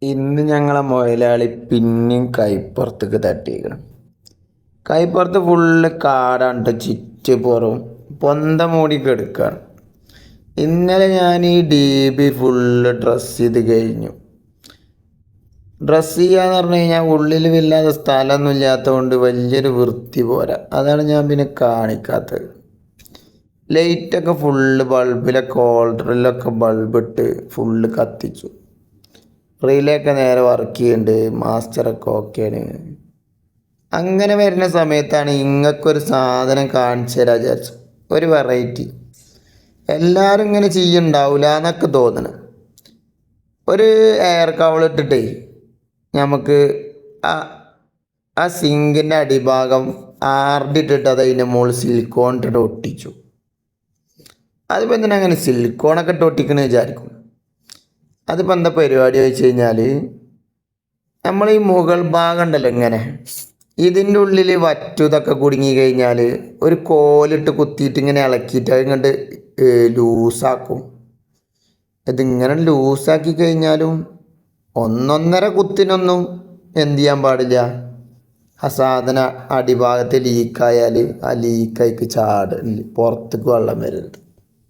ഇന്ന് ഞങ്ങളെ മുതലാളി പിന്നെയും കൈപ്പുറത്തേക്ക് തട്ടിയേക്കണം. കൈപ്പുറത്ത് ഫുള്ള് കാടാണ്ട് ചുറ്റുപുറവും പൊന്ത മൂടി കെടുക്കുകയാണ്. ഇന്നലെ ഞാൻ ഈ DB ഫുള്ള് ഡ്രസ്സ് ചെയ്ത് കഴിഞ്ഞു. ഡ്രസ്സ് ചെയ്യാന്ന് പറഞ്ഞു കഴിഞ്ഞാൽ ഉള്ളിൽ വല്ലാതെ സ്ഥലമൊന്നും ഇല്ലാത്തതുകൊണ്ട് വലിയൊരു വൃത്തി പോരാ. അതാണ് ഞാൻ പിന്നെ കാണിക്കാത്തത്. ലൈറ്റൊക്കെ ഫുള്ള് ബൾബിലൊക്കെ ഹോൾഡറിലൊക്കെ ബൾബിട്ട് ഫുള്ള് കത്തിച്ചു. റിലേയൊക്കെ നേരെ വർക്ക് ചെയ്യുന്നുണ്ട്. മാസ്റ്ററൊക്കെ ഓക്കെയാണ്. അങ്ങനെ വരുന്ന സമയത്താണ് ഇങ്ങക്കൊരു സാധനം കാണിച്ചു തരാൻ വിചാരിച്ചു. ഒരു വെറൈറ്റി എല്ലാവരും ഇങ്ങനെ ചെയ്യുന്നുണ്ടാവില്ല എന്നൊക്കെ തോന്നണം. ഒരു എയർ കവളിട്ടിട്ടേ നമുക്ക് ആ സിങ്കിൻ്റെ അടിഭാഗം ആർഡിട്ടിട്ട് അത് അതിൻ്റെ മുകളിൽ സിലിക്കോൺ ഇട്ടിട്ട് ഒട്ടിച്ചു. അതിപ്പോൾ എന്തിനാ അങ്ങനെ സിലിക്കോണൊക്കെ ഇട്ട് ഒട്ടിക്കണമെന്ന് വിചാരിക്കും. അതിപ്പോൾ എന്താ പരിപാടി വെച്ച് കഴിഞ്ഞാൽ നമ്മൾ ഈ മുകൾ ഭാഗം ഉണ്ടല്ലോ ഇങ്ങനെ ഇതിൻ്റെ ഉള്ളിൽ വറ്റുതൊക്കെ കുടുങ്ങി കഴിഞ്ഞാൽ ഒരു കോലിട്ട് കുത്തിയിട്ട് ഇങ്ങനെ ഇളക്കിയിട്ട് അതിങ്ങോട്ട് ലൂസാക്കും. ഇതിങ്ങനെ ലൂസാക്കി കഴിഞ്ഞാലും ഒന്നൊന്നര കുത്തിനൊന്നും എന്ത് ചെയ്യാൻ പാടില്ല. ആ സാധനം അടിഭാഗത്ത് ലീക്കായാൽ ആ ലീക്കായിക്ക് പുറത്തേക്ക് വെള്ളം വരുന്നുണ്ട്.